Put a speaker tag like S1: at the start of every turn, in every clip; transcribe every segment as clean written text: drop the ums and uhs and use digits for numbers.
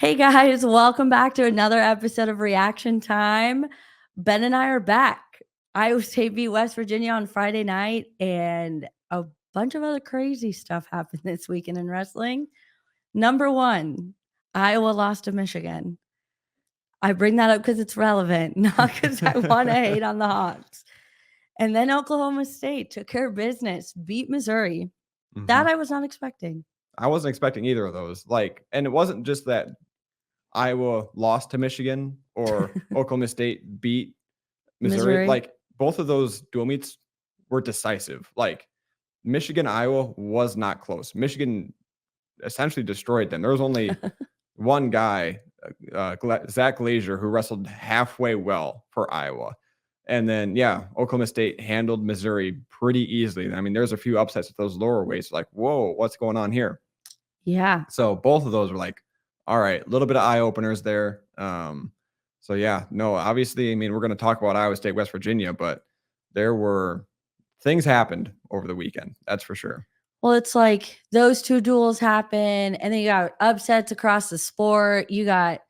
S1: Hey guys, welcome back to another episode of Reaction Time. Ben and I are back. Iowa State beat West Virginia on Friday night, and a bunch of other crazy stuff happened this weekend in wrestling. Number one, Iowa lost to Michigan. I bring that up because it's relevant, not because I want to hate on the Hawks. And then Oklahoma State took care of business, beat Missouri. That I was not expecting.
S2: I wasn't expecting either of those. And it wasn't just that Iowa lost to Michigan or Oklahoma State beat Missouri. Like, both of those dual meets were decisive. Like, Michigan, Iowa was not close. Michigan essentially destroyed them. There was only one guy, Zach Glazier, who wrestled halfway well for Iowa. And then, Oklahoma State handled Missouri pretty easily. I mean, there's a few upsets at those lower weights. Like, whoa, what's going on here?
S1: Yeah.
S2: So both of those were like, all right, a little bit of eye openers there. Obviously, I mean, we're going to talk about Iowa State, West Virginia, but there were things happened over the weekend. That's for sure.
S1: Well, it's like those two duels happen, and then you got upsets across the sport. You got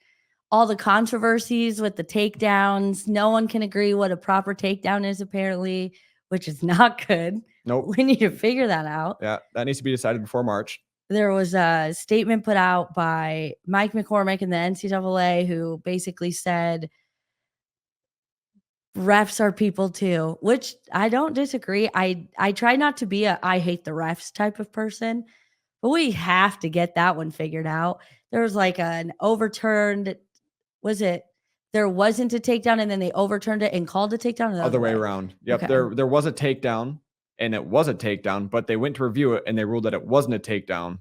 S1: all the controversies with the takedowns. No one can agree what a proper takedown is, apparently, which is not good.
S2: Nope.
S1: We need to figure that out.
S2: Yeah, that needs to be decided before March.
S1: There was a statement put out by Mike McCormick in the NCAA who basically said refs are people too, which I don't disagree. I try not to be a I hate the refs type of person, but we have to get that one figured out. There was like an overturned, there wasn't a takedown and then they overturned it and called a takedown?
S2: The other way around. Yep, okay. There was a takedown and it was a takedown, but they went to review it and they ruled that it wasn't a takedown,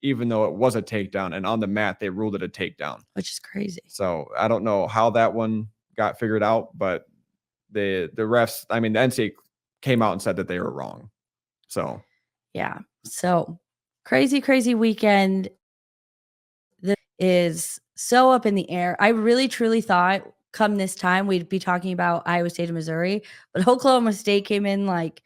S2: even though it was a takedown. And on the mat, they ruled it a takedown.
S1: Which is crazy.
S2: So I don't know how that one got figured out, but the refs, I mean, the NCAA came out and said that they were wrong. So,
S1: yeah. So crazy weekend. This is so up in the air. I really, truly thought come this time we'd be talking about Iowa State and Missouri, but Oklahoma State came in like,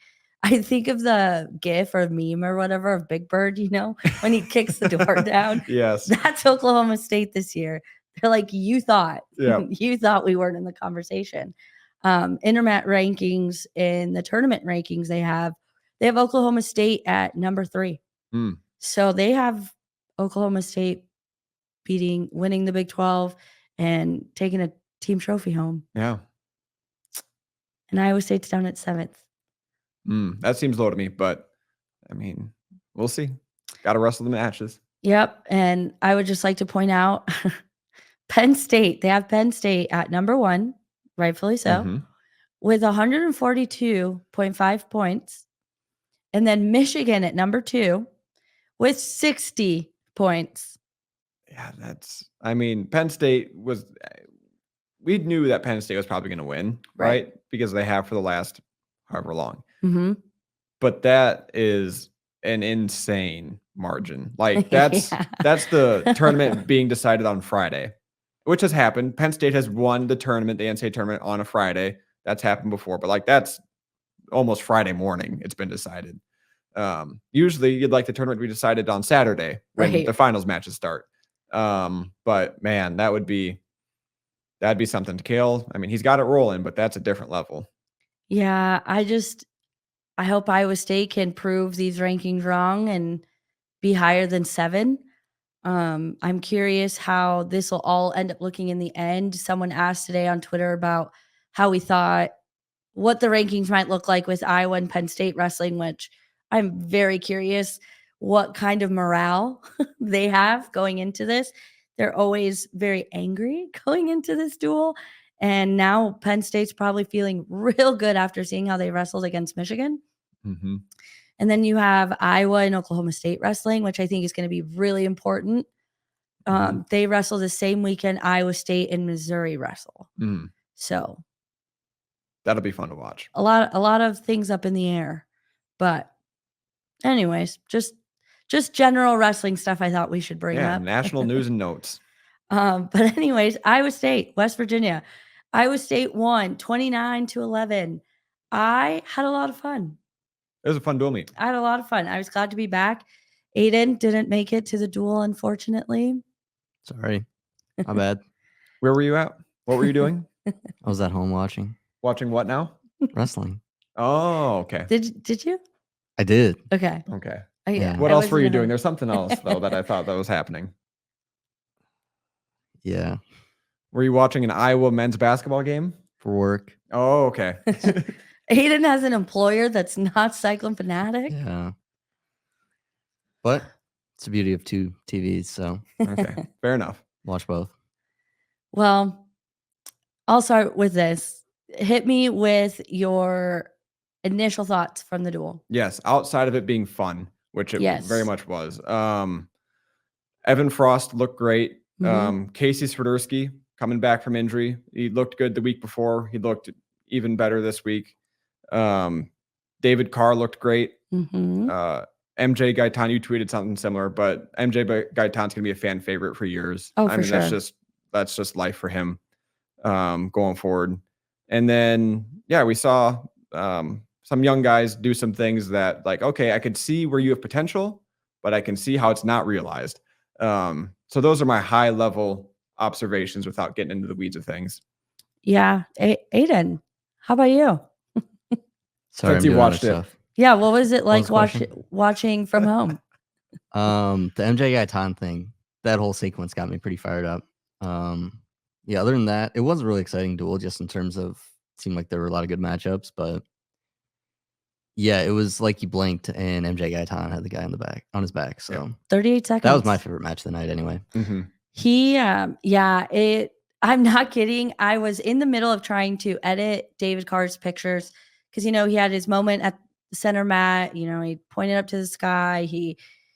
S1: I think of the GIF or meme or whatever of Big Bird, when he kicks the door down.
S2: Yes.
S1: That's Oklahoma State this year. They're like, you thought we weren't in the conversation. Internet rankings and the tournament rankings they have Oklahoma State at number 3. So they have Oklahoma State winning the Big 12 and taking a team trophy home.
S2: Yeah.
S1: And Iowa State's down at 7th.
S2: That seems low to me, but I mean, we'll see. Got to wrestle the matches.
S1: Yep. And I would just like to point out Penn State. They have Penn State at number 1, rightfully so, with 142.5 points. And then Michigan at number 2 with 60 points.
S2: Yeah, Penn State we knew that Penn State was probably going to win, right? Because they have for the last however long. But that is an insane margin. Like, that's the tournament being decided on Friday, which has happened. Penn State has won the tournament, the NCAA tournament, on a Friday. That's happened before, but that's almost Friday morning. It's been decided. Usually you'd like the tournament to be decided on Saturday when the finals matches start. But man, that'd be something to kill. I mean, he's got it rolling, but that's a different level.
S1: Yeah, I hope Iowa State can prove these rankings wrong and be higher than 7. I'm curious how this will all end up looking in the end. Someone asked today on Twitter about how we thought what the rankings might look like with Iowa and Penn State wrestling, which I'm very curious what kind of morale they have going into this. They're always very angry going into this duel. And now Penn State's probably feeling real good after seeing how they wrestled against Michigan. And then you have Iowa and Oklahoma State wrestling, which I think is going to be really important. They wrestle the same weekend Iowa State and Missouri wrestle. So
S2: that'll be fun to watch.
S1: A lot of things up in the air. But anyways, just general wrestling stuff I thought we should bring up.
S2: National news and notes.
S1: But anyways, Iowa State, West Virginia. Iowa State won 29-11. I had a lot of fun.
S2: It was a fun duel meet.
S1: I had a lot of fun. I was glad to be back. Aiden didn't make it to the duel, unfortunately.
S2: Sorry.
S3: My bad.
S2: Where were you at? What were you doing?
S3: I was at home watching
S2: Watching what now?
S3: wrestling.
S2: Oh, okay.
S1: Did you?
S3: I did.
S1: Okay.
S2: Okay.
S3: Yeah.
S2: What
S1: I
S2: else were
S1: wasn't
S2: you
S1: in a
S2: doing?
S1: hurry.
S2: There's something else though that I thought that was happening.
S3: Yeah.
S2: Were you watching an Iowa men's basketball game?
S3: For work.
S2: Oh, okay.
S1: Hayden has an employer that's not Cyclone fanatic.
S3: Yeah. But it's the beauty of 2 TVs, so
S2: Okay. Fair enough.
S3: watch both.
S1: Well, I'll start with this. Hit me with your initial thoughts from the duel.
S2: Yes, outside of it being fun, which it very
S1: Yes.
S2: much was. Evan Frost looked great. Casey Swiderski coming back from injury. He looked good the week before. He looked even better this week. David Carr looked great. MJ Gaitan, you tweeted something similar, but MJ Gaitan's gonna be a fan favorite for years.
S1: Oh,
S2: I
S1: for
S2: mean,
S1: sure.
S2: that's just life for him going forward. And then we saw some young guys do some things that, like, okay, I could see where you have potential, but I can see how it's not realized. So those are my high level observations without getting into the weeds of things.
S1: Yeah. Aiden, how about you?
S3: Sorry,
S2: Since
S3: I'm
S2: you
S3: doing
S2: watched
S3: other
S2: it.
S3: stuff.
S1: Yeah. What was it like
S3: was the question?
S1: watching from home?
S3: The MJ Gaitan thing, that whole sequence got me pretty fired up. Yeah, other than that, it was a really exciting duel just in terms of it seemed like there were a lot of good matchups, but yeah, it was like you blinked and MJ Gaitan had the guy on his back. So
S1: 38 seconds.
S3: that was my favorite match of the night anyway.
S1: I'm not kidding. I was in the middle of trying to edit David Carr's pictures because, he had his moment at the center mat. He pointed up to the sky. You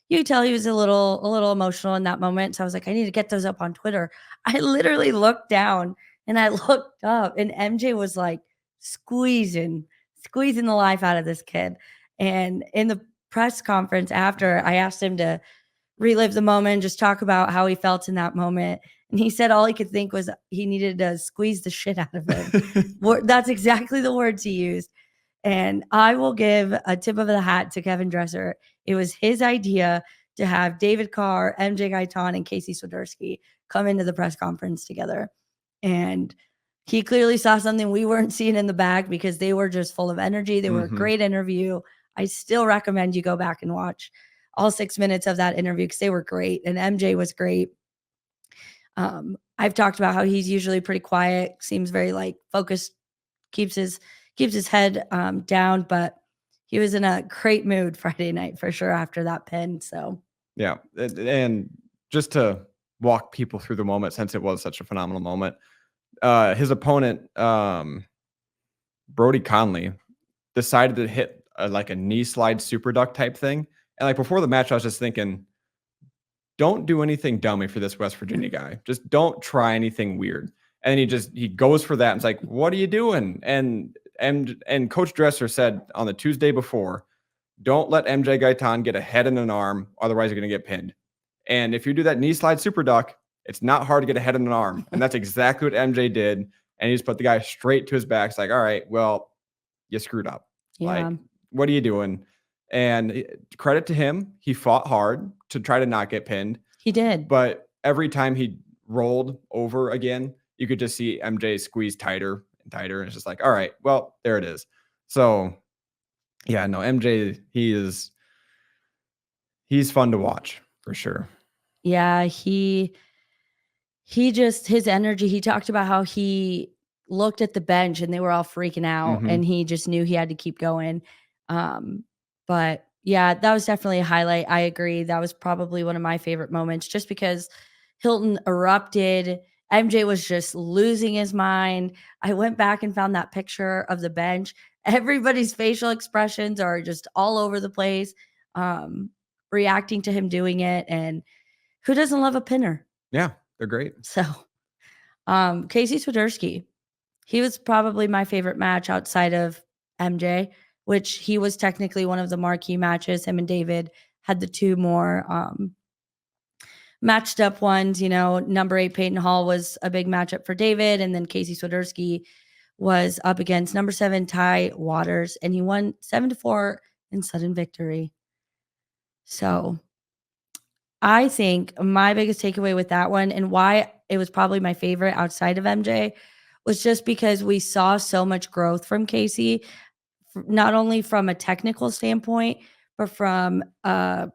S1: could tell he was a little emotional in that moment. So I was like, I need to get those up on Twitter. I literally looked down and I looked up and MJ was like squeezing the life out of this kid. And in the press conference after, I asked him to relive the moment, just talk about how he felt in that moment. And he said all he could think was he needed to squeeze the shit out of him. That's exactly the words he used. And I will give a tip of the hat to Kevin Dresser. It was his idea to have David Carr, MJ Gaitan, and Casey Swiderski come into the press conference together. And he clearly saw something we weren't seeing in the bag because they were just full of energy. They were a great interview. I still recommend you go back and watch all 6 minutes of that interview because they were great. And MJ was great. I've talked about how he's usually pretty quiet, seems very focused, keeps his head down, but he was in a great mood Friday night for sure after that pin. So
S2: yeah, and just to walk people through the moment, since it was such a phenomenal moment, his opponent Brody Conley decided to hit a knee slide super duck type thing, and before the match I was just thinking, don't do anything dummy for this West Virginia guy. Just don't try anything weird. And he goes for that. And it's like, what are you doing? And Coach Dresser said on the Tuesday before, don't let MJ Gaitan get a head and an arm, otherwise you're going to get pinned. And if you do that knee slide super duck, it's not hard to get a head and an arm. And that's exactly what MJ did. And he just put the guy straight to his back. It's like, all right, well, you screwed up.
S1: yeah.
S2: What are you doing? And credit to him, he fought hard to try to not get pinned.
S1: He did.
S2: But every time he rolled over again, you could just see MJ squeeze tighter and tighter. And it's just like, all right, well, there it is. So, yeah, no, MJ, he's fun to watch for sure.
S1: Yeah, he just, his energy, he talked about how he looked at the bench and they were all freaking out and he just knew he had to keep going. But yeah, that was definitely a highlight. I agree. That was probably one of my favorite moments just because Hilton erupted. MJ was just losing his mind. I went back and found that picture of the bench. Everybody's facial expressions are just all over the place, reacting to him doing it. And who doesn't love a pinner?
S2: Yeah, they're great.
S1: So, Casey Swiderski, he was probably my favorite match outside of MJ, which he was technically one of the marquee matches. Him and David had the two more matched up ones. Number 8 Peyton Hall was a big matchup for David, and then Casey Swiderski was up against number 7 Ty Waters, and he won 7-4 in sudden victory. So I think my biggest takeaway with that one and why it was probably my favorite outside of MJ, was just because we saw so much growth from Casey, not only from a technical standpoint, but from I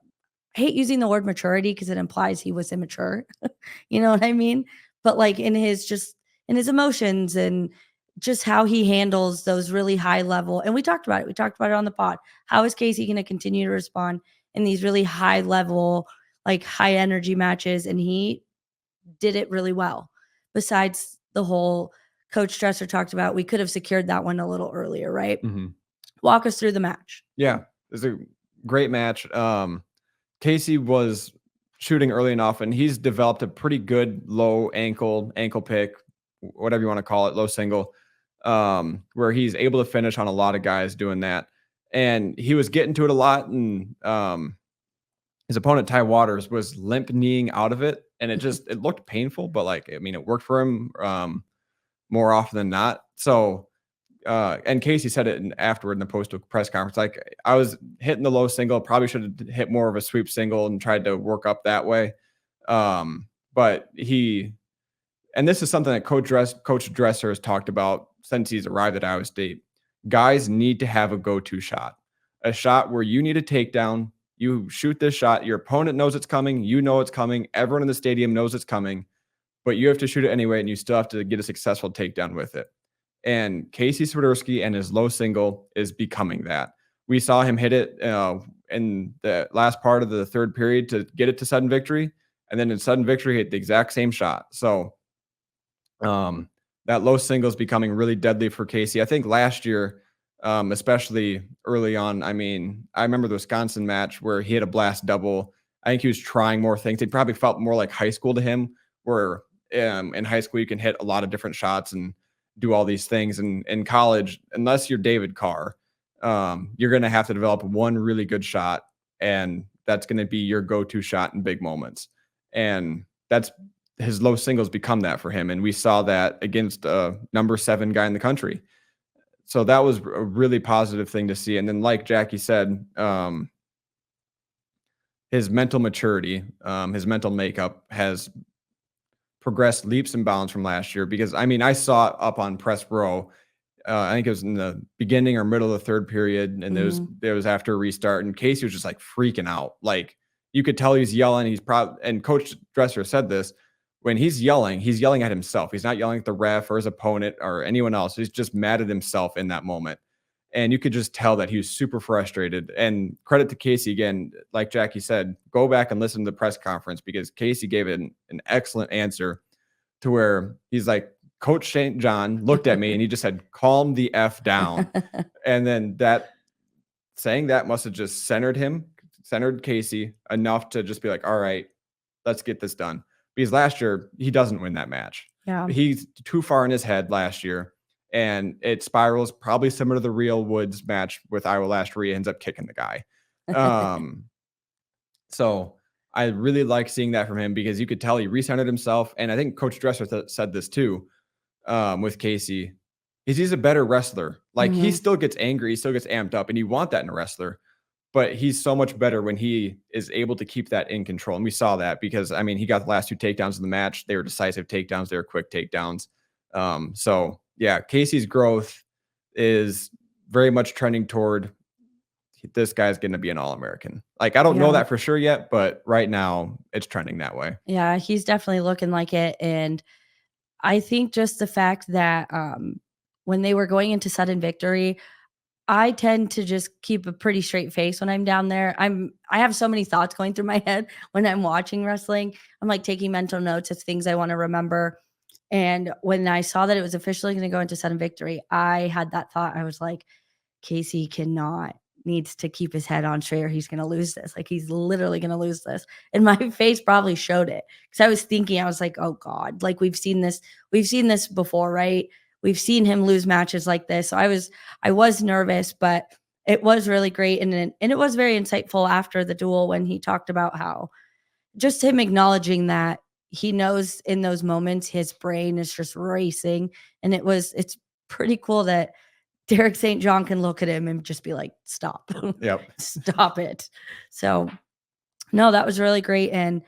S1: hate using the word maturity because it implies he was immature. You know what I mean? But like in his emotions and just how he handles those really high level. And we talked about it. We talked about it on the pod. How is Casey going to continue to respond in these really high level, like high energy matches? And he did it really well. Besides the whole Coach Dresser talked about, we could have secured that one a little earlier, right? Walk us through the match.
S2: Yeah, it was a great match. Casey was shooting early enough, and he's developed a pretty good low ankle pick, whatever you want to call it, low single, where he's able to finish on a lot of guys doing that. And he was getting to it a lot, and his opponent, Ty Waters, was limp kneeing out of it, and it looked painful, but like, I mean, it worked for him more often than not. So, and Casey said it afterward in the post press conference, like, I was hitting the low single, probably should have hit more of a sweep single and tried to work up that way. But and this is something that Coach Dresser has talked about since he's arrived at Iowa State. Guys need to have a go-to shot, a shot where you need a takedown. You shoot this shot. Your opponent knows it's coming. You know it's coming. Everyone in the stadium knows it's coming, but you have to shoot it anyway, and you still have to get a successful takedown with it. And Casey Swiderski and his low single is becoming that. We saw him hit it in the last part of the third period to get it to sudden victory, and then in sudden victory hit the exact same shot. So that low single is becoming really deadly for Casey. I think last year, especially early on, I mean, I remember the Wisconsin match where he had a blast double. I think he was trying more things. It probably felt more like high school to him, where in high school you can hit a lot of different shots and do all these things. And in college, unless you're David Carr, you're going to have to develop one really good shot, and that's going to be your go-to shot in big moments. And that's his low singles become that for him. And we saw that against a number 7 guy in the country. So that was a really positive thing to see. And then, like Jackie said, his mental maturity, his mental makeup has progressed leaps and bounds from last year, because I mean, I saw it up on press row. I think it was in the beginning or middle of the third period, and it was after a restart, and Casey was just like freaking out. Like, you could tell he's yelling. And Coach Dresser said this, when he's yelling at himself. He's not yelling at the ref or his opponent or anyone else. He's just mad at himself in that moment. And you could just tell that he was super frustrated. And credit to Casey again, like Jackie said, go back and listen to the press conference, because Casey gave an excellent answer to where he's like, Coach St. John looked at me and he just said, calm the F down. And then saying that must have just centered Casey enough to just be like, all right, let's get this done. Because last year, he doesn't win that match.
S1: Yeah.
S2: He's too far in his head last year, and it spirals probably similar to the Real Woods match with Iowa last year. He ends up kicking the guy. So I really like seeing that from him, because you could tell he recentered himself. And I think Coach Dresser said this too with Casey. He's a better wrestler. Like, he still gets angry. He still gets amped up, and you want that in a wrestler. But he's so much better when he is able to keep that in control. And we saw that, because, I mean, he got the last 2 takedowns in the match. They were decisive takedowns. They were quick takedowns. So, yeah, Casey's growth is very much trending toward, this guy's going to be an All-American. Like, I don't know that for sure yet, but right now it's trending that way.
S1: Yeah, he's definitely looking like it. And I think just the fact that when they were going into sudden victory, I tend to just keep a pretty straight face when I'm down there. I have so many thoughts going through my head when I'm watching wrestling. I'm like taking mental notes of things I want to remember. And when I saw that it was officially going to go into sudden victory, I had that thought. I was like, Casey needs to keep his head on straight, or he's going to lose this. Like, he's literally going to lose this. And my face probably showed it, because I was thinking, I was like, oh God, like, we've seen this before, right? We've seen him lose matches like this. So I was nervous, but it was really great. And it was very insightful after the duel, when he talked about how just him acknowledging that he knows in those moments his brain is just racing. And it's pretty cool that Derek St. John can look at him and just be like, stop.
S2: Yep.
S1: Stop it. So no, that was really great. And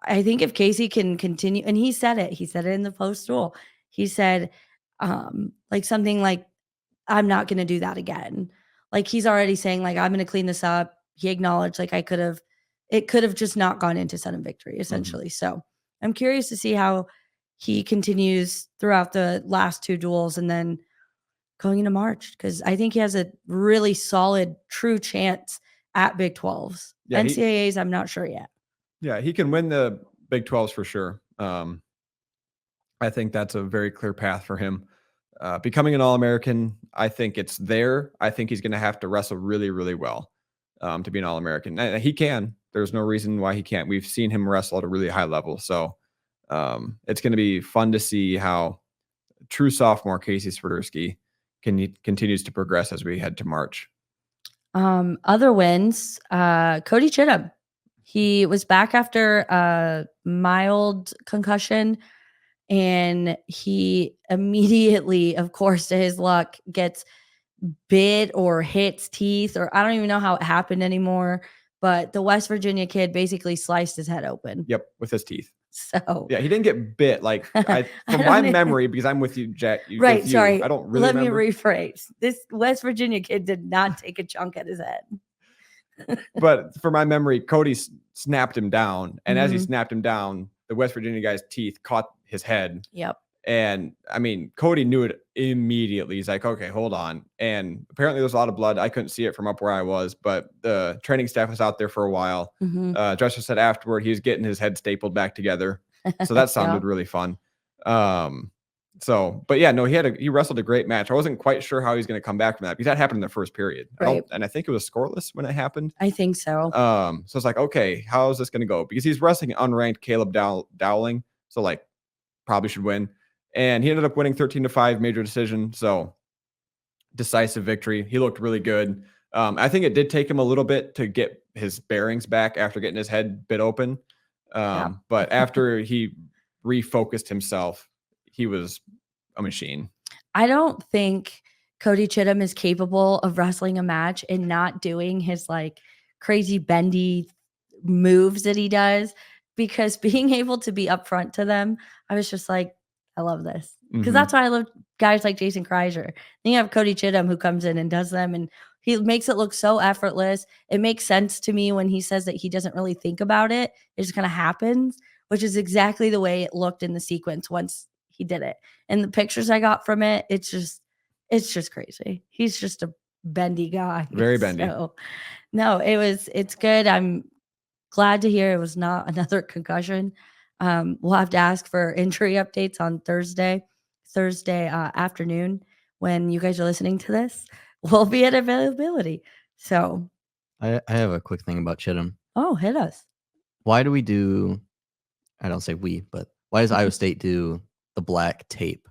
S1: I think if Casey can continue, and he said it in the post duel. He said, like something like, I'm not going to do that again. Like he's already saying like, I'm going to clean this up. He acknowledged like it could have just not gone into sudden victory essentially. So I'm curious to see how he continues throughout the last 2 duels and then going into March, because I think he has a really solid, true chance at Big 12s.
S2: Yeah,
S1: NCAAs, I'm not sure yet.
S2: Yeah, he can win the Big 12s for sure. I think that's a very clear path for him. Becoming an All-American, I think it's there. I think he's going to have to wrestle really, really well to be an All-American. And he can. There's no reason why he can't. We've seen him wrestle at a really high level. So it's going to be fun to see how true sophomore Casey Swiderski continues to progress as we head to March.
S1: Other wins, Cody Chittum. He was back after a mild concussion, and he immediately, of course, to his luck, gets bit or hits teeth, or I don't even know how it happened anymore. But the West Virginia kid basically sliced his head open.
S2: Yep, with his teeth.
S1: So
S2: yeah, he didn't get bit. Like from my memory, because I'm with you, Jack.
S1: Right. Sorry.
S2: I don't really
S1: Let
S2: remember.
S1: me rephrase. This West Virginia kid did not take a chunk at his head.
S2: But for my memory, Cody snapped him down. And as he snapped him down, the West Virginia guy's teeth caught his head.
S1: Yep.
S2: And I mean, Cody knew it immediately. He's like, okay, hold on. And apparently there's a lot of blood. I couldn't see it from up where I was, but the training staff was out there for a while. Dresser said afterward, he was getting his head stapled back together. So that sounded really fun. But yeah, no, he wrestled a great match. I wasn't quite sure how he was going to come back from that because that happened in the first period.
S1: Right.
S2: And I think it was scoreless when it happened.
S1: I think so.
S2: So it's like, okay, how is this going to go? Because he's wrestling unranked Caleb Dowling. So like probably should win. And he ended up winning 13-5 major decision. So decisive victory. He looked really good. I think it did take him a little bit to get his bearings back after getting his head bit open. But after he refocused himself, he was a machine.
S1: I don't think Cody Chittum is capable of wrestling a match and not doing his like crazy bendy moves that he does, because being able to be upfront to them, I was just like, I love this. Because that's why I love guys like Jason Kreiser. Then you have Cody Chittum who comes in and does them, and he makes it look so effortless. It makes sense to me when he says that he doesn't really think about it. It just kind of happens, which is exactly the way it looked in the sequence once he did it. And the pictures I got from it, it's just crazy. He's just a bendy guy.
S2: Very bendy.
S1: So, no, it's good. I'm glad to hear it was not another concussion. We'll have to ask for injury updates on Thursday afternoon when you guys are listening to this. We'll be at availability. So
S3: I have a quick thing about Chittum.
S1: Oh, hit us.
S3: Why do we do, I don't say we, but why does Iowa State do the black tape?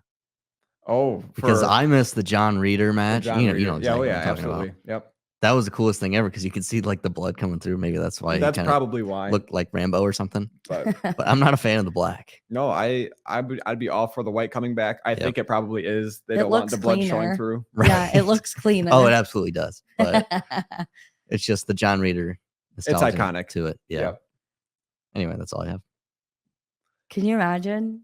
S2: Oh,
S3: because I missed the John Reeder match. You know exactly
S2: what I'm talking
S3: absolutely.
S2: About. Yep.
S3: That was the coolest thing ever because you could see like the blood coming through. Maybe that's why.
S2: That's probably why.
S3: Looked like Rambo or something.
S2: But
S3: I'm not a fan of the black.
S2: No, I'd be all for the white coming back. I think it probably is. They don't want the blood showing through.
S1: Right. Yeah, it looks cleaner.
S3: Oh, it absolutely does. But it's just the John Reeder.
S2: It's iconic
S3: to it. Yeah. Yep. Anyway, that's all I have.
S1: Can you imagine?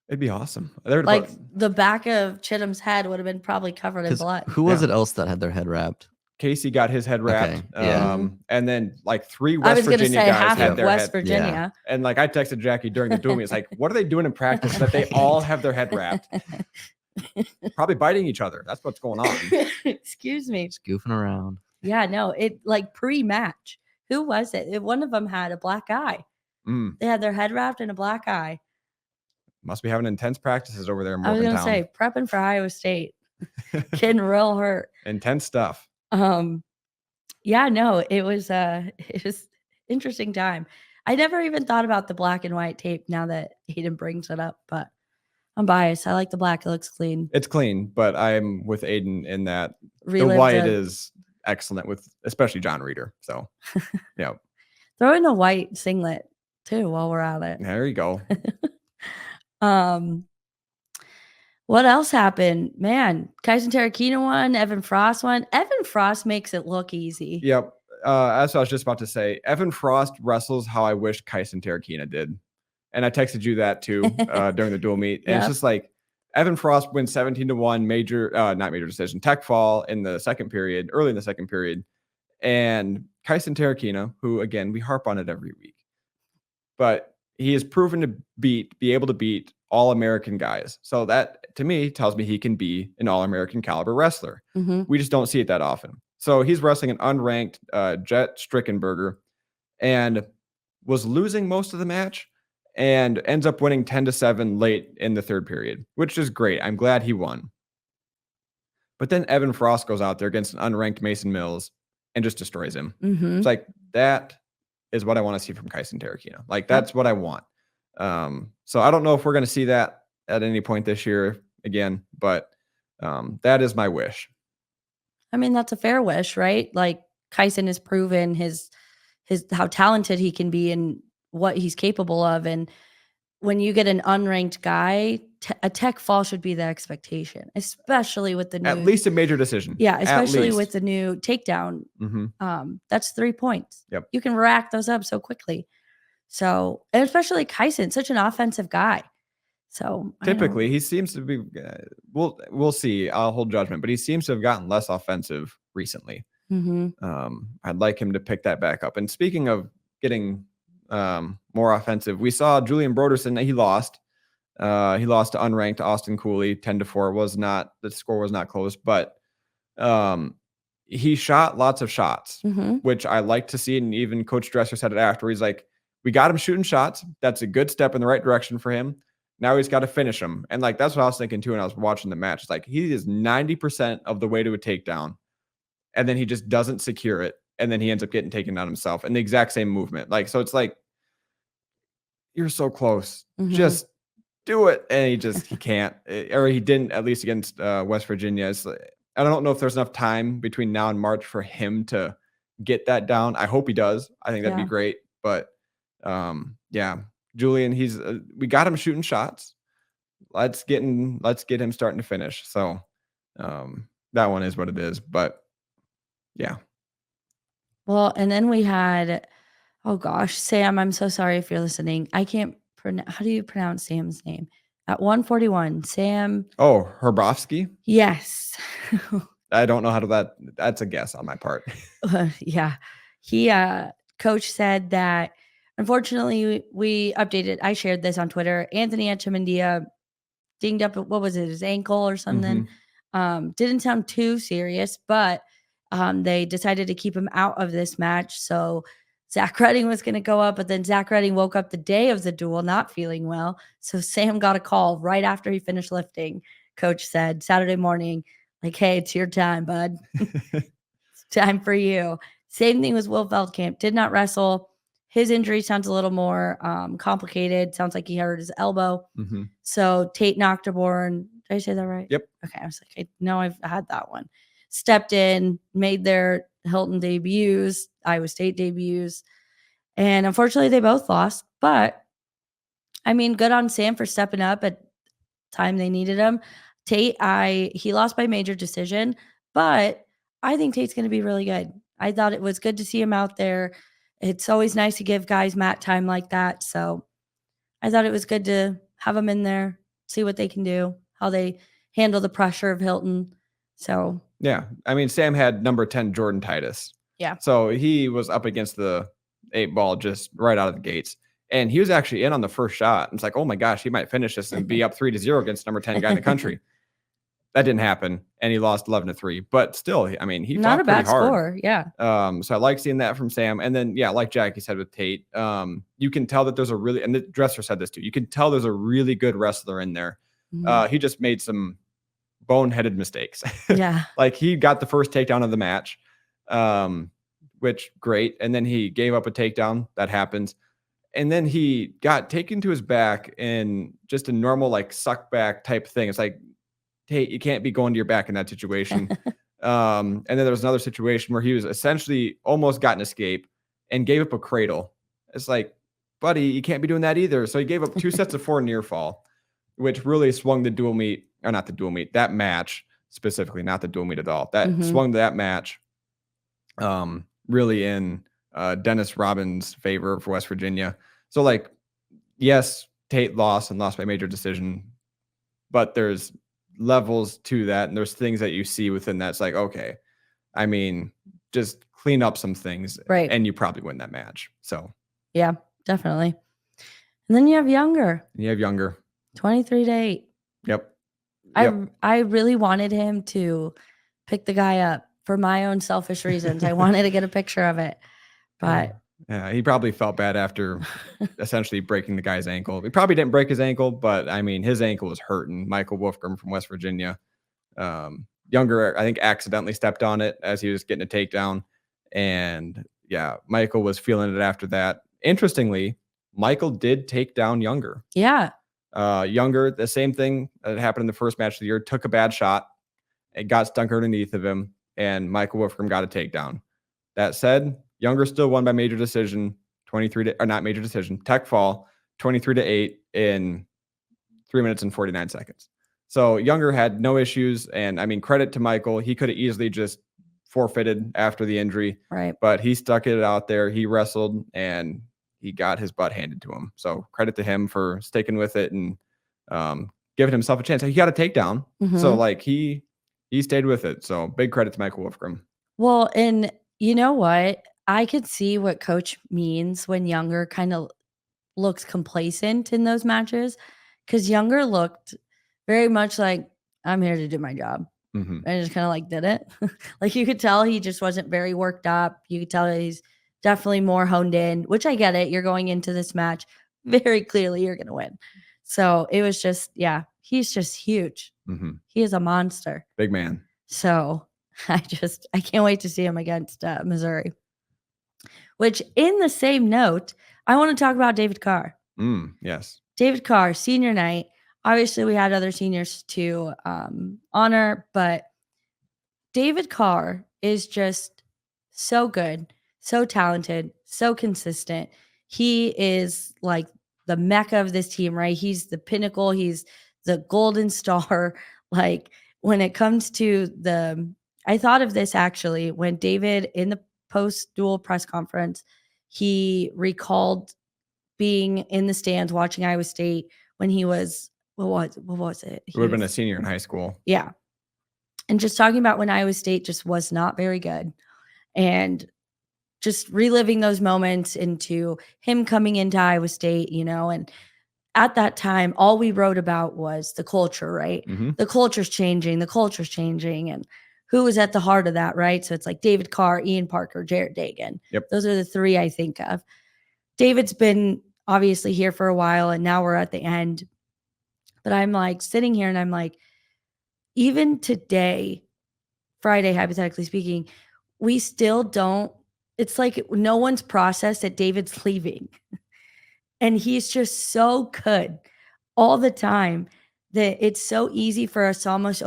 S2: It'd be awesome.
S1: Like the back of Chittum's head would have been probably covered in blood.
S3: Who was it else that had their head wrapped?
S2: Casey got his head wrapped.
S3: Okay. Yeah.
S2: And then like 3 West Virginia guys had their
S1: West
S2: head.
S1: Virginia.
S2: Yeah. And like I texted Jackie during the duel. It's like, what are they doing in practice that they all have their head wrapped? Probably biting each other. That's what's going on.
S1: Excuse me.
S3: Just goofing around.
S1: Yeah, no, it like pre-match. Who was it? One of them had a black eye. They had their head wrapped in a black eye.
S2: Must be having intense practices over there in
S1: I was
S2: Morgantown.
S1: going to say, prepping for Iowa State. Getting real hurt.
S2: Intense stuff.
S1: Yeah, no, it was interesting time. I never even thought about the black and white tape now that Aiden brings it up, but I'm biased. I like the black. It looks clean.
S2: It's clean, but I'm with Aiden in that the white is excellent with especially John Reeder. So, yeah.
S1: Throw in a white singlet too while we're at it.
S2: There you go.
S1: What else happened? Man, Kyson Terrakina won. Evan Frost won. Evan Frost makes it look easy.
S2: Yep. That's what I was just about to say. Evan Frost wrestles how I wish Kyson Terrakina did. And I texted you that too during the dual meet. And
S1: Yeah.
S2: it's just like Evan Frost wins 17-1 major, not major decision, tech fall in the second period, early in the second period. And Kyson Tarakina, who again, we harp on it every week, but he is proven to be able to beat all-American guys. So that to me tells me he can be an all-American caliber wrestler. We just don't see it that often. So he's wrestling an unranked Jet Strickenberger and was losing most of the match and ends up winning 10-7 late in the third period, which is great. I'm glad he won. But then Evan Frost goes out there against an unranked Mason Mills and just destroys him. It's like, that is what I want to see from Kyson Tarakina. Like, that's what I want. So I don't know if we're going to see that at any point this year again, but that is my wish.
S1: I mean, that's a fair wish, right? Like, Kyson has proven his how talented he can be and what he's capable of. And when you get an unranked guy, a tech fall should be the expectation, especially with the new,
S2: At least a major decision.
S1: Yeah, especially with the new takedown. That's 3 points.
S2: Yep.
S1: You can rack those up so quickly. So, and especially Kyson, such an offensive guy. So
S2: typically he seems to be, we'll see. I'll hold judgment, but he seems to have gotten less offensive recently. I'd like him to pick that back up. And speaking of getting more offensive, we saw Julian Broderson. He lost to unranked Austin Cooley 10-4. The score was not close, but he shot lots of shots, which I like to see. And even Coach Dresser said it after. He's like, we got him shooting shots. That's a good step in the right direction for him. Now he's got to finish them. And like, that's what I was thinking too when I was watching the match. It's like, he is 90% of the way to a takedown, and then he just doesn't secure it. And then he ends up getting taken down himself in the exact same movement. Like, so it's like, you're so close. Just do it. And he can't, or he didn't, at least against West Virginia. I don't know if there's enough time between now and March for him to get that down. I hope he does. I think that'd be great. But yeah, Julian, we got him shooting shots. Let's get him starting to finish. So that one is what it is. But yeah.
S1: Well, and then we had, oh gosh, Sam, I'm so sorry if you're listening. I can't pronounce, how do you pronounce Sam's name? At 141, Sam.
S2: Oh, Herbovsky?
S1: Yes.
S2: I don't know how to that's a guess on my part.
S1: Yeah. Coach said that, unfortunately, we updated. I shared this on Twitter. Anthony Etchemendia dinged up, what was it, his ankle or something? Didn't sound too serious, but they decided to keep him out of this match. So Zach Redding was going to go up, but then Zach Redding woke up the day of the duel not feeling well. So Sam got a call right after he finished lifting. Coach said Saturday morning, like, hey, it's your time, bud. It's time for you. Same thing with Will Feldkamp. Did not wrestle. His injury sounds a little more complicated. Sounds like he hurt his elbow. So Tate Nocturborn, did I say that right?
S2: Yep.
S1: Okay. I was like, I know I've had that one. Stepped in, made their Hilton debuts, Iowa State debuts. And unfortunately, they both lost. But, I mean, good on Sam for stepping up at time they needed him. Tate, he lost by major decision, but I think Tate's going to be really good. I thought it was good to see him out there. It's always nice to give guys mat time like that. So I thought it was good to have them in there, see what they can do, how they handle the pressure of Hilton. So
S2: yeah, I mean, Sam had number 10 Jordan Titus.
S1: Yeah.
S2: So he was up against the 8-ball just right out of the gates. And he was actually in on the first shot. It's like, oh my gosh, he might finish this and be up 3-0 against number 10 guy in the country. That didn't happen. And he lost 11-3. But still, I mean, he
S1: not
S2: fought
S1: a bad
S2: hard.
S1: Score. Yeah.
S2: So I like seeing that from Sam. And then, yeah, like Jackie said with Tate, you can tell that there's a really, and the Dresser said this too, you can tell there's a really good wrestler in there. He just made some boneheaded mistakes.
S1: Yeah.
S2: Like, he got the first takedown of the match, which great. And then he gave up a takedown. That happens. And then he got taken to his back in just a normal, like, suck back type thing. It's like, Tate, you can't be going to your back in that situation. And then there was another situation where he was essentially almost got an escape and gave up a cradle. It's like, buddy, you can't be doing that either. So he gave up 2 sets of 4 near fall, which really swung the dual meet, or not the dual meet, that match specifically, not the dual meet at all. That swung that match really in Dennis Robbins' favor for West Virginia. So, like, yes, Tate lost by major decision, but there's levels to that, and there's things that you see within that. It's like, okay, I mean, just clean up some things,
S1: Right.
S2: and you probably win that match. So
S1: yeah, definitely. And then you have Younger,
S2: 23-8.
S1: Yep.
S2: Yep.
S1: I really wanted him to pick the guy up for my own selfish reasons. I wanted to get a picture of it, but
S2: yeah, he probably felt bad after essentially breaking the guy's ankle. He probably didn't break his ankle, but I mean, his ankle was hurting. Michael Wolfgram from West Virginia. Younger, I think, accidentally stepped on it as he was getting a takedown. And yeah, Michael was feeling it after that. Interestingly, Michael did take down Younger.
S1: Yeah.
S2: Younger, the same thing that happened in the first match of the year, took a bad shot. It got stuck underneath of him, and Michael Wolfgram got a takedown. That said, Younger still won by major decision, tech fall, 23-8 in 3 minutes and 49 seconds. So Younger had no issues, and I mean, credit to Michael. He could have easily just forfeited after the injury,
S1: right?
S2: But he stuck it out there. He wrestled, and he got his butt handed to him. So credit to him for sticking with it and giving himself a chance. He got a takedown, so like he stayed with it. So big credit to Michael Wolfgram.
S1: Well, and you know what? I could see what Coach means when Younger kind of looks complacent in those matches, because Younger looked very much like, I'm here to do my job. I just kind of like did it. Like you could tell he just wasn't very worked up. You could tell he's definitely more honed in, which I get it. You're going into this match very clearly you're going to win. So it was just, yeah, he's just huge. He is a monster.
S2: Big man.
S1: So I can't wait to see him against Missouri. Which, in the same note, I want to talk about David Carr.
S2: Yes.
S1: David Carr, senior night. Obviously, we had other seniors to honor, but David Carr is just so good, so talented, so consistent. He is like the mecca of this team, right? He's the pinnacle. He's the golden star. Like when it comes to I thought of this actually when David, in the post-duel press conference, he recalled being in the stands watching Iowa State when he was, what was it?
S2: He would have been a senior in high school.
S1: Yeah. And just talking about when Iowa State just was not very good, and just reliving those moments into him coming into Iowa State, and at that time, all we wrote about was the culture, right? The culture's changing, and who was at the heart of that, right? So it's like David Carr, Ian Parker, Jarrett Dagan.
S2: Yep.
S1: Those are the three I think of. David's been obviously here for a while, and now we're at the end. But I'm like sitting here and I'm like, even today, Friday, hypothetically speaking, we still don't, it's like no one's processed that David's leaving. And he's just so good all the time that it's so easy for us to almost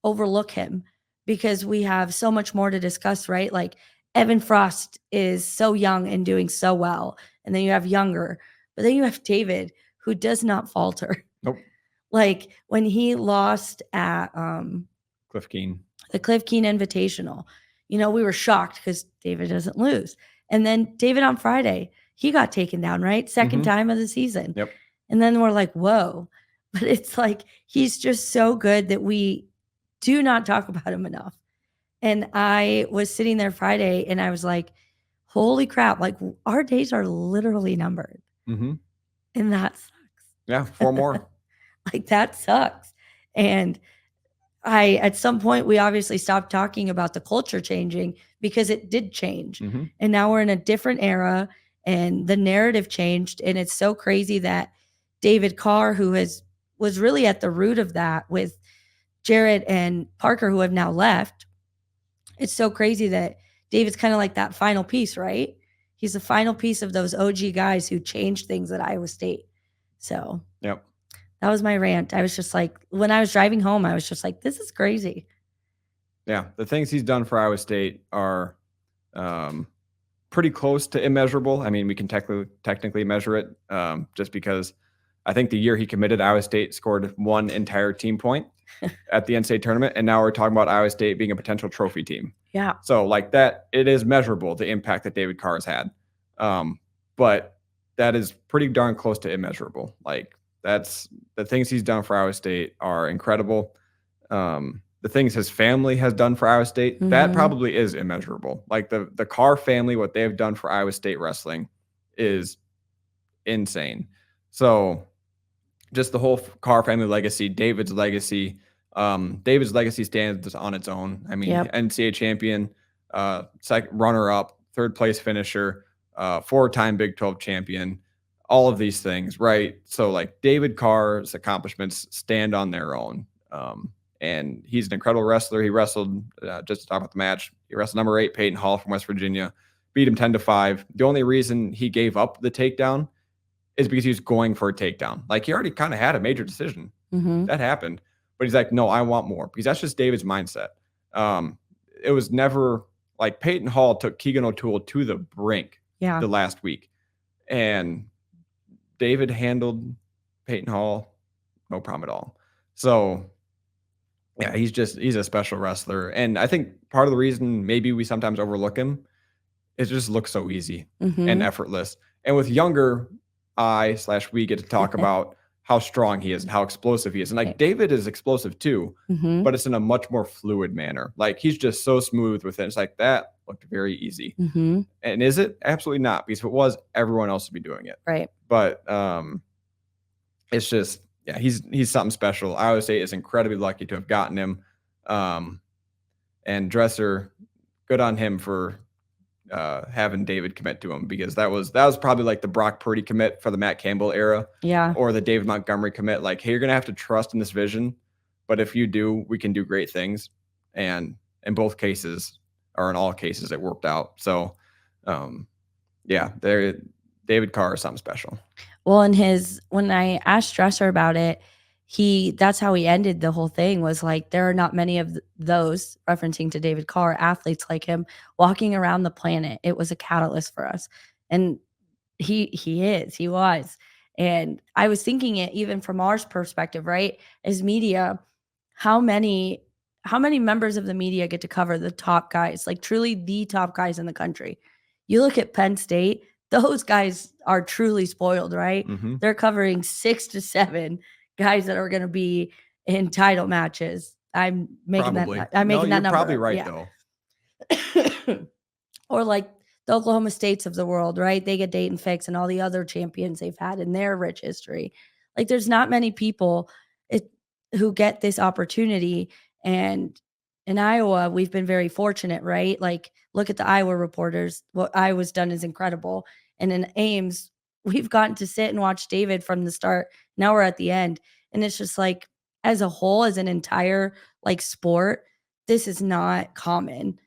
S1: overlook him because we have so much more to discuss, right? Like Evan Frost is so young and doing so well. And then you have Younger, but then you have David, who does not falter.
S2: Nope.
S1: Like when he lost at
S2: Cliff Keen,
S1: the Cliff Keen Invitational, we were shocked because David doesn't lose. And then David on Friday, he got taken down, right? Second time of the season.
S2: Yep.
S1: And then we're like, whoa. But it's like he's just so good that we do not talk about him enough. And I was sitting there Friday and I was like, holy crap, like our days are literally numbered. And that sucks.
S2: Yeah, 4 more.
S1: Like that sucks. And at some point, we obviously stopped talking about the culture changing because it did change. And now we're in a different era and the narrative changed. And it's so crazy that David Carr, who was really at the root of that with Jarrett and Parker, who have now left. It's so crazy that David's kind of like that final piece, right? He's the final piece of those OG guys who changed things at Iowa State. So,
S2: yep.
S1: That was my rant. I was just like, when I was driving home, I was just like, this is crazy.
S2: Yeah. The things he's done for Iowa State are pretty close to immeasurable. I mean, we can technically measure it just because I think the year he committed, Iowa State scored 1 entire team point at the NCAA tournament. And now we're talking about Iowa State being a potential trophy team.
S1: Yeah.
S2: So like that, it is measurable, the impact that David Carr has had. But that is pretty darn close to immeasurable. Like that's the things he's done for Iowa State are incredible. The things his family has done for Iowa State, that probably is immeasurable. Like the Carr family, what they have done for Iowa State wrestling is insane. So just the whole Carr family legacy, David's legacy stands on its own. I mean, NCAA champion, second runner-up, third place finisher, 4-time Big 12 champion, all of these things, right? So like David Carr's accomplishments stand on their own. And he's an incredible wrestler. He wrestled, just to talk about the match, he wrestled number 8, Peyton Hall from West Virginia, beat him 10-5. The only reason he gave up the takedown is because he was going for a takedown. Like he already kind of had a major decision. That happened. But he's like, no, I want more, because that's just David's mindset. It was never like Peyton Hall took Keegan O'Toole to the brink the last week. And David handled Peyton Hall no problem at all. So yeah, he's a special wrestler. And I think part of the reason maybe we sometimes overlook him is it just looks so easy and effortless. And with younger we get to talk about how strong he is and how explosive he is. And like David is explosive too, but it's in a much more fluid manner. Like he's just so smooth with it. It's like that looked very easy. And is it? Absolutely not. Because if it was, everyone else would be doing it.
S1: Right.
S2: But it's just, yeah, he's something special. Iowa State is incredibly lucky to have gotten him. And Dresser, good on him for having David commit to him, because that was probably like the Brock Purdy commit for the Matt Campbell era. Yeah. Or the David Montgomery commit. Like, hey, you're going to have to trust in this vision. But if you do, we can do great things. And in both cases, or in all cases, it worked out. So, yeah, David Carr is something special.
S1: Well, when I asked Dresser about it, that's how he ended the whole thing, was like, there are not many of those, referencing to David Carr, athletes like him walking around the planet. It was a catalyst for us. And he was. And I was thinking it even from our perspective, right? As media, how many members of the media get to cover the top guys, like truly the top guys in the country? You look at Penn State, those guys are truly spoiled, right? They're covering 6 to 7 guys that are going to be in title matches. I'm making
S2: probably.
S1: that number.
S2: Probably right, though.
S1: Or like the Oklahoma States of the world, right? They get Dayton Fix and all the other champions they've had in their rich history. Like there's not many people who get this opportunity. And in Iowa, we've been very fortunate, right? Like look at the Iowa reporters. What Iowa's done is incredible. And in Ames, we've gotten to sit and watch David from the start. Now we're at the end. And it's just like, as a whole, as an entire like sport, this is not common.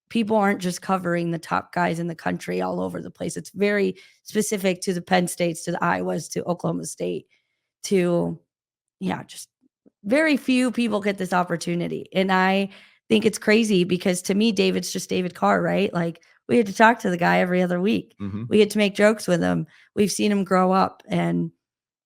S1: People aren't just covering the top guys in the country all over the place. It's very specific to the Penn States, to the Iowas, to Oklahoma State, just very few people get this opportunity. And I think it's crazy, because to me, David's just David Carr, right? Like we had to talk to the guy every other week. We get to make jokes with him. We've seen him grow up. And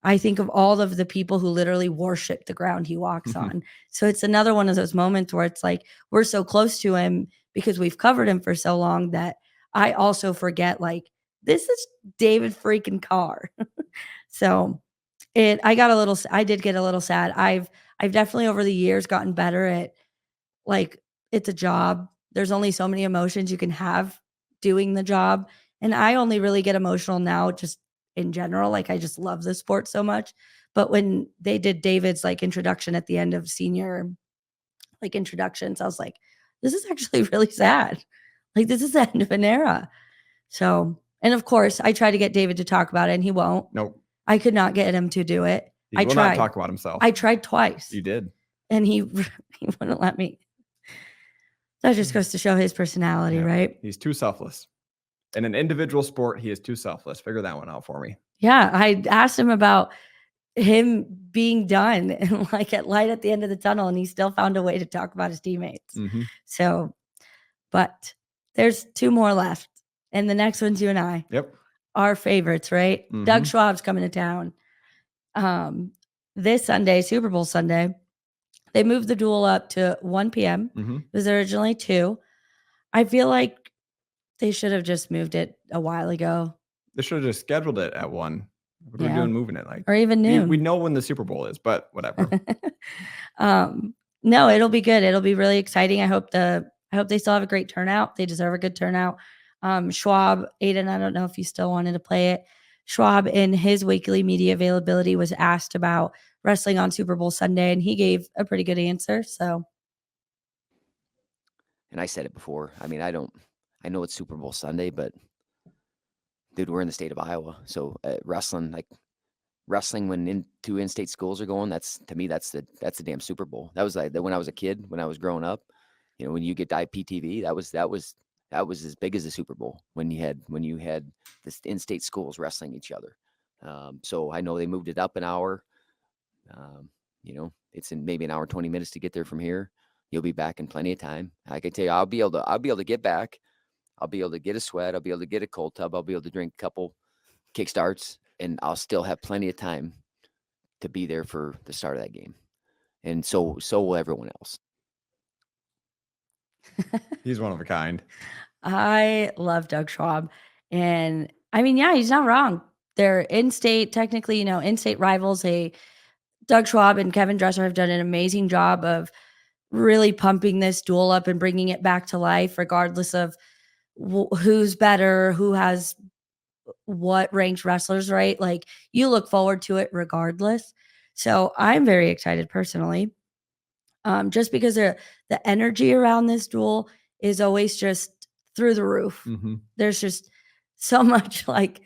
S1: I think of all of the people who literally worship the ground he walks on. So it's another one of those moments where it's like, we're so close to him because we've covered him for so long that I also forget, like, this is David freaking Carr. So I did get a little sad. I've definitely over the years gotten better at, like, it's a job. There's only so many emotions you can have doing the job. And I only really get emotional now just in general. Like I just love the sport so much. But when they did David's like introduction at the end of senior like introductions, I was like, this is actually really sad. Like this is the end of an era. So, and of course I try to get David to talk about it and he won't.
S2: Nope.
S1: I could not get him to do it.
S2: He will not talk about himself.
S1: I tried twice.
S2: You did.
S1: And he wouldn't let me. That just goes to show his personality, right?
S2: He's too selfless. In an individual sport, he is too selfless. Figure that one out for me.
S1: Yeah, I asked him about him being done and like at light at the end of the tunnel, and he still found a way to talk about his teammates. So, but there's 2 more left, and the next one's UNI.
S2: Yep. Our
S1: favorites, right? Doug Schwab's coming to town. This Sunday, Super Bowl Sunday, they moved the duel up to 1 p.m. It was originally 2. I feel like they should have just moved it a while ago.
S2: They should have just scheduled it at 1. What are we doing moving it? Like,
S1: or even
S2: we
S1: noon.
S2: know when the Super Bowl is, but whatever.
S1: No, it'll be good. It'll be really exciting. I hope they still have a great turnout. They deserve a good turnout. Schwab, Aiden, I don't know if you still wanted to play it. Schwab, in his weekly media availability, was asked about wrestling on Super Bowl Sunday, and he gave a pretty good answer. So,
S4: and I said it before. I mean, I know it's Super Bowl Sunday, but dude, we're in the state of Iowa, so wrestling when two in-state schools are going, that's the damn Super Bowl. That was like when I was a kid, when I was growing up. You know, when you get IPTV, that was as big as the Super Bowl when you had this in-state schools wrestling each other. So I know they moved it up an hour. You know, it's in maybe an hour 20 minutes to get there from here. You'll be back in plenty of time. I can tell you, I'll be able to get back. I'll be able to get a sweat. I'll be able to get a cold tub. I'll be able to drink a couple kickstarts, and I'll still have plenty of time to be there for the start of that game. And so will everyone else.
S2: He's one of a kind.
S1: I love Doug Schwab. And I mean, yeah, he's not wrong. They're in-state, technically, in-state rivals. Doug Schwab and Kevin Dresser have done an amazing job of really pumping this duel up and bringing it back to life, regardless of who's better, who has what ranked wrestlers, right? Like, you look forward to it regardless. So I'm very excited personally, just because the energy around this duel is always just through the roof.
S2: Mm-hmm.
S1: There's just so much like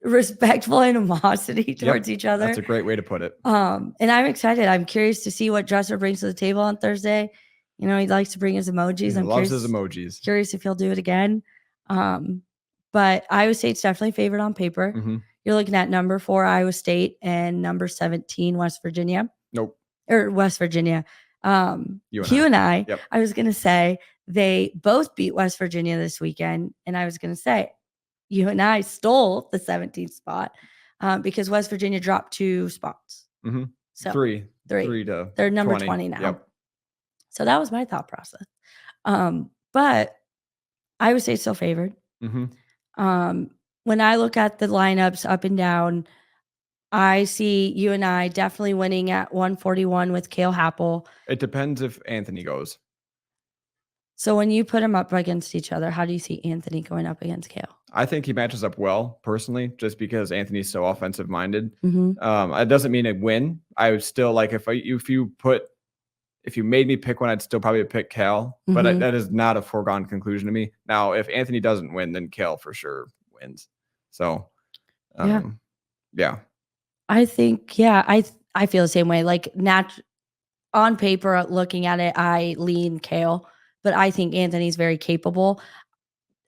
S1: respectful animosity towards each other.
S2: That's a great way to put it.
S1: And I'm excited. I'm curious to see what Dresser brings to the table on Thursday. He likes to bring his emojis.
S2: He loves his emojis.
S1: Curious if he'll do it again. But Iowa State's definitely favored on paper.
S2: Mm-hmm.
S1: You're looking at number 4 Iowa State and number 17 West Virginia.
S2: Nope.
S1: Or West Virginia. UNI.
S2: Yep.
S1: I was going to say they both beat West Virginia this weekend. And I was going to say UNI stole the 17th spot because West Virginia dropped 2 spots.
S2: Mm-hmm.
S1: So
S2: three to
S1: they're number
S2: 20.
S1: 20 now.
S2: Yep.
S1: So that was my thought process. But Iowa State's still favored.
S2: Mm-hmm.
S1: When I look at the lineups up and down, I see UNI definitely winning at 141 with Cale Happel.
S2: It depends if Anthony goes.
S1: So when you put them up against each other, how do you see Anthony going up against Cale?
S2: I think he matches up well, personally, just because Anthony's so offensive minded.
S1: Mm-hmm.
S2: It doesn't mean a win. I would still like if you made me pick one, I'd still probably pick Cal, but
S1: Mm-hmm.
S2: that is not a foregone conclusion to me. Now, if Anthony doesn't win, then Cal for sure wins. So, yeah.
S1: I think, I feel the same way. Like, on paper, looking at it, I lean Cale, but I think Anthony's very capable.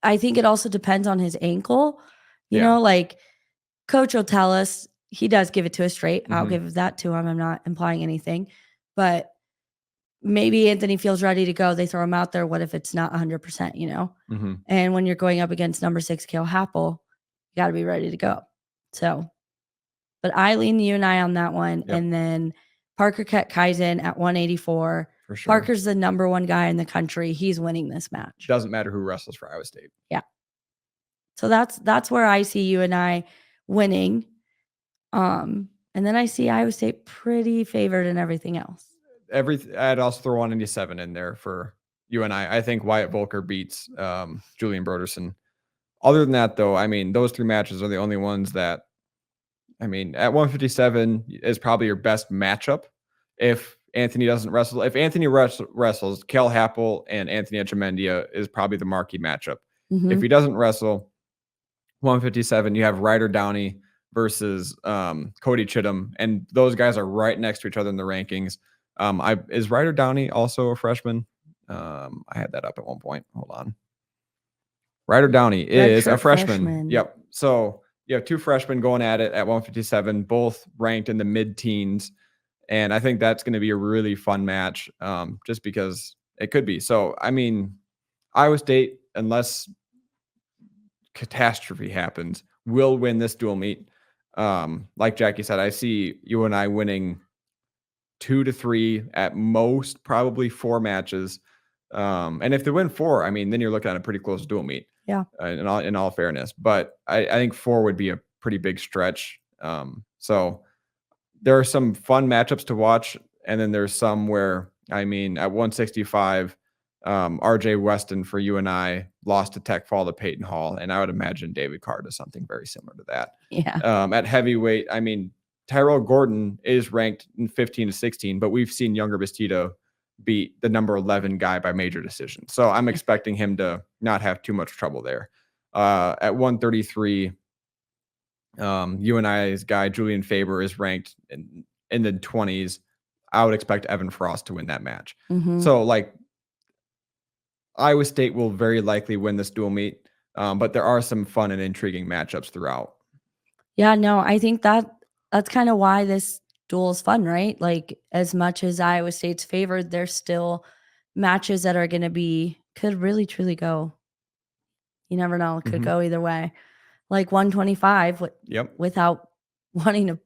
S1: I think it also depends on his ankle. You know, like Coach will tell us he does give it to us straight.
S2: Mm-hmm.
S1: I'll give that to him. I'm not implying anything, but maybe Anthony feels ready to go. They throw him out there. What if it's not 100%,
S2: Mm-hmm.
S1: And when you're going up against number 6, Cale Happel, you got to be ready to go. So, but I lean the UNI on that one.
S2: Yep.
S1: And then Parker Kaizen at 184.
S2: For sure.
S1: Parker's the number 1 guy in the country. He's winning this match.
S2: Doesn't matter who wrestles for Iowa State.
S1: Yeah. So that's where I see UNI winning. And then I see Iowa State pretty favored in everything else.
S2: I'd also throw 187 in there for UNI. I think Wyatt Volker beats Julian Broderson. Other than that, though, I mean, those 3 matches are the only ones that, I mean, at 157 is probably your best matchup. If Anthony doesn't wrestle, if Anthony wrestles, Cale Happel and Anthony Etchemendia is probably the marquee matchup.
S1: Mm-hmm.
S2: If he doesn't wrestle, 157, you have Ryder Downey versus Cody Chittum, and those guys are right next to each other in the rankings. Is Ryder Downey also a freshman? I had that up at one point. Hold on. Ryder Downey is a freshman. Yep. So you have 2 freshmen going at it at 157, both ranked in the mid-teens. And I think that's going to be a really fun match, just because it could be. So, I mean, Iowa State, unless catastrophe happens, will win this dual meet. Like Jackie said, I see UNI winning 2 to 3 at most, probably 4 matches. And if they win 4, I mean, then you're looking at a pretty close dual meet.
S1: Yeah.
S2: In all fairness, but I think 4 would be a pretty big stretch. So there are some fun matchups to watch, and then there's some where, I mean, at 165, RJ Weston for UNI lost to Tech Fall to Peyton Hall, and I would imagine David Carr does something very similar to that.
S1: Yeah.
S2: At heavyweight, I mean, Tyrell Gordon is ranked in 15 to 16, but we've seen Younger Bastida beat the number 11 guy by major decision. So I'm expecting him to not have too much trouble there. At 133, UNI's guy, Julian Faber, is ranked in the 20s. I would expect Evan Frost to win that match. So, like, Iowa State will very likely win this dual meet, but there are some fun and intriguing matchups throughout.
S1: Yeah, no, I think that's kind of why this duel is fun, right? Like, as much as Iowa State's favored, there's still matches that are going to be, could really truly go. You never know. It could go either way. Like 125 without wanting to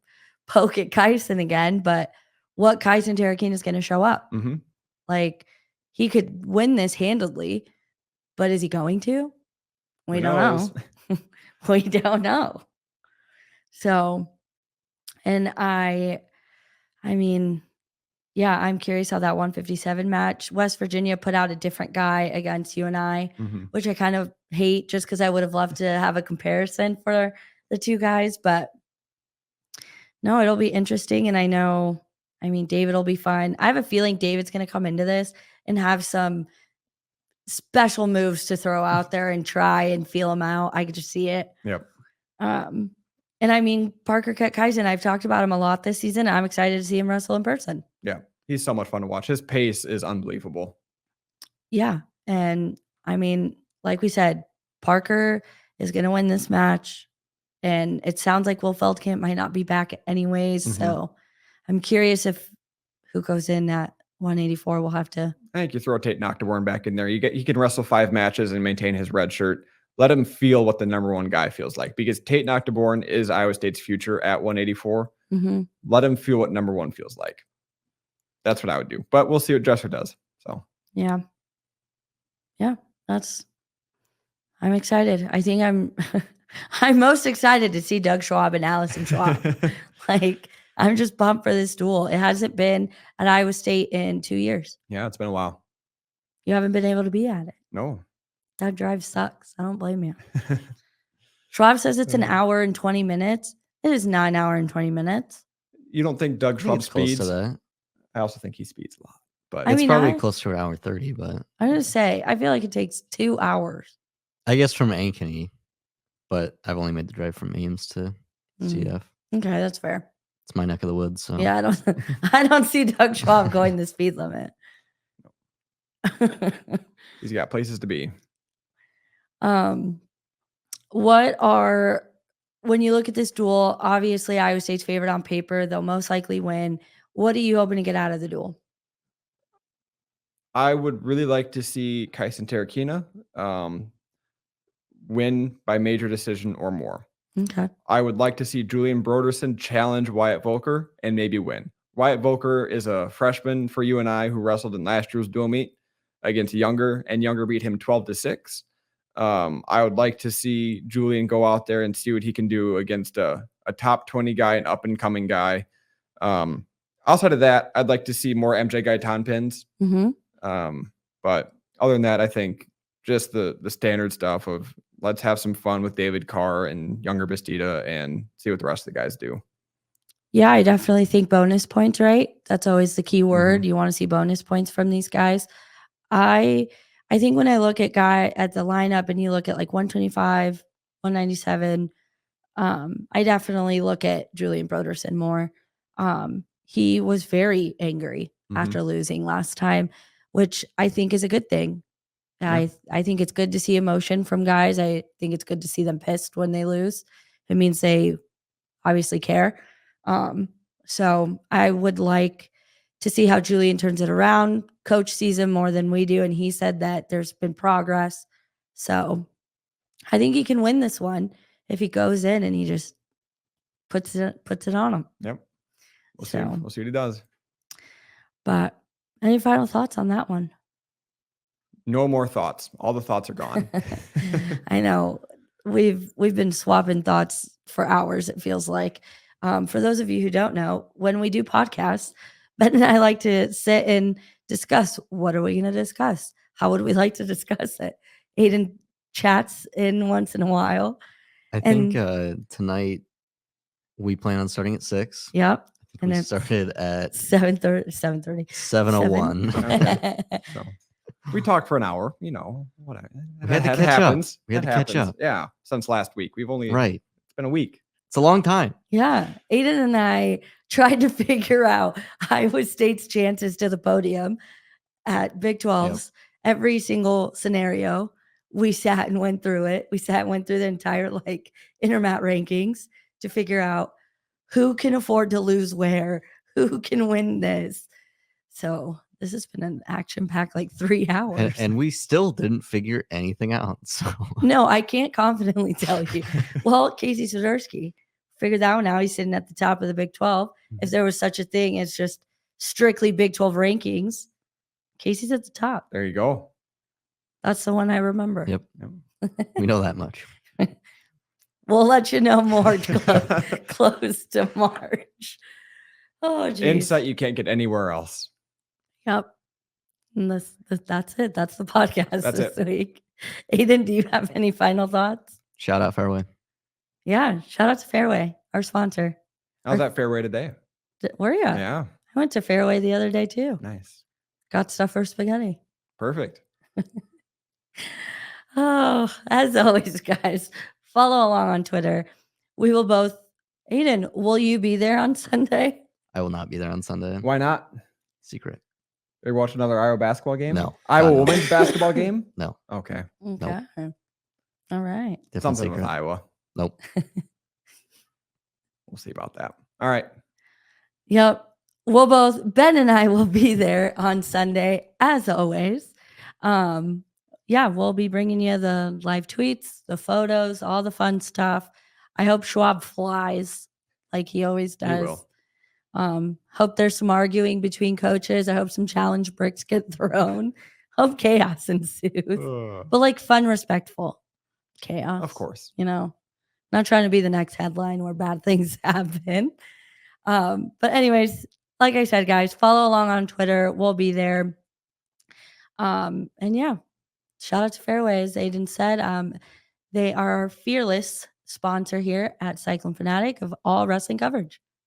S1: poke at Kyson again, but what Kyson Terrakina is going to show up. Like, he could win this handedly, but is he going to? We don't know. We don't know. So, and I mean, yeah, I'm curious how that 157 match. West Virginia put out a different guy against UNI, which I kind of hate just because I would have loved to have a comparison for the two guys. But no, it'll be interesting. And I mean, David will be fine. I have a feeling David's going to come into this and have some special moves to throw out there and try and feel them out. I could just see it.
S2: Yep.
S1: And I mean, Parker Kyson, I've talked about him a lot this season. I'm excited to see him wrestle in person.
S2: Yeah. He's so much fun to watch. His pace is unbelievable.
S1: Yeah. And I mean, like we said, Parker is going to win this match. And it sounds like Will Feldkamp might not be back anyways. So I'm curious if who goes in at 184. We'll have to.
S2: I think you throw Tate Nocturne back in there. He can wrestle 5 matches and maintain his red shirt. Let him feel what the number 1 guy feels like, because Tate Nocturne is Iowa State's future at 184. Let him feel what number 1 feels like. That's what I would do. But we'll see what Dresser does. So
S1: yeah, I'm excited. I think I'm most excited to see Doug Schwab and Allison Schwab. Like, I'm just pumped for this duel. It hasn't been at Iowa State in 2 years.
S2: Yeah, it's been a while.
S1: You haven't been able to be at it.
S2: No.
S1: That drive sucks. I don't blame you. Schwab says it's an hour and 20 minutes. It is 9 hours and 20 minutes.
S2: You don't think Doug Schwab speeds?
S3: Close to that.
S2: I also think he speeds a lot. But
S3: it's probably close to an hour 30, but
S1: I'm going to say, I feel like it takes 2 hours.
S3: I guess from Ankeny, but I've only made the drive from Ames to CF.
S1: Okay, that's fair.
S3: It's my neck of the woods. So
S1: yeah, I don't see Doug Schwab going the speed limit.
S2: He's got places to be.
S1: When you look at this duel, obviously Iowa State's favorite on paper. They'll most likely win. What are you hoping to get out of the duel?
S2: I would really like to see Kyson Terrakina win by major decision or more.
S1: Okay.
S2: I would like to see Julian Broderson challenge Wyatt Volker and maybe win. Wyatt Volker is a freshman for UNI who wrestled in last year's dual meet against Younger, and Younger beat him 12-6. I would like to see Julian go out there and see what he can do against a top 20 guy, an up-and-coming guy. Outside of that, I'd like to see more MJ Gaitan pins. But other than that, I think just the standard stuff of let's have some fun with David Carr and Younger Bastida and see what the rest of the guys do.
S1: Yeah, I definitely think bonus points, right? That's always the key word. You want to see bonus points from these guys. I think when I look at the lineup and you look at like 125, 197, I definitely look at Julian Broderson more. He was very angry after losing last time, which I think is a good thing. Yeah. I think it's good to see emotion from guys. I think it's good to see them pissed when they lose. It means they obviously care. So I would like to see how Julian turns it around. Coach sees him more than we do, and he said that there's been progress. So I think he can win this one if he goes in and he just puts it on him.
S2: Yep. We'll see what he does.
S1: But any final thoughts on that one?
S2: No more thoughts. All the thoughts are gone.
S1: I know we've been swapping thoughts for hours. It feels like. For those of you who don't know, when we do podcasts, Ben and I like to sit and discuss what are we going to discuss? How would we like to discuss it? Aiden chats in once in a while.
S3: I think tonight we plan on starting at 6.
S1: Yep.
S3: And we
S1: it's
S3: started at
S1: 7:30.
S3: 7:01.
S2: Okay. So we talked for an hour, whatever.
S3: We had to
S2: That
S3: catch up.
S2: happens.
S3: We had
S2: That
S3: to catch
S2: happens.
S3: up.
S2: Yeah. Since last week.
S3: Right.
S2: It's been a week.
S3: It's a long time.
S1: Yeah. Aiden and I tried to figure out Iowa State's chances to the podium at Big 12s. Every single scenario. We sat and went through it. We sat and went through the entire intermat rankings to figure out who can afford to lose where, who can win this. So this has been an action-packed 3 hours.
S3: And we still didn't figure anything out. So
S1: no, I can't confidently tell you. Well, Casey Swiderski figured that one out. He's sitting at the top of the Big 12. If there was such a thing as just strictly Big 12 rankings, Casey's at the top.
S2: There you go.
S1: That's the one I remember.
S3: Yep. We know that much.
S1: We'll let you know more close to March. Oh, geez.
S2: Insight you can't get anywhere else.
S1: Yep. And that's it. That's the podcast
S2: That's
S1: this
S2: it.
S1: week. Aiden, do you have any final thoughts?
S3: Shout out Fairway.
S1: Yeah. Shout out to Fairway, our sponsor.
S2: How's that Fairway today?
S1: Were you?
S2: Yeah.
S1: I went to Fairway the other day too.
S2: Nice.
S1: Got stuff for spaghetti.
S2: Perfect.
S1: Oh, as always, guys, follow along on Twitter. We will both. Aiden, will you be there on Sunday?
S3: I will not be there on Sunday.
S2: Why not?
S3: Secret.
S2: Are you watching another Iowa basketball game?
S3: No.
S2: Iowa
S3: God, no.
S2: women's basketball game?
S3: No.
S2: Okay.
S1: Okay. All right.
S3: Different
S2: Something
S3: secret.
S2: with Iowa.
S3: Nope.
S2: We'll see about that. All right.
S1: Yep. Ben and I will be there on Sunday, as always. We'll be bringing you the live tweets, the photos, all the fun stuff. I hope Schwab flies like he always
S2: He
S1: does.
S2: will.
S1: Hope there's some arguing between coaches. I hope some challenge bricks get thrown. Hope chaos ensues. But fun, respectful chaos.
S2: Of course.
S1: Not trying to be the next headline where bad things happen. But anyways, like I said, guys, follow along on Twitter. We'll be there. Shout out to Fairway, as Aiden said. They are our fearless sponsor here at Cyclone Fanatic of all wrestling coverage.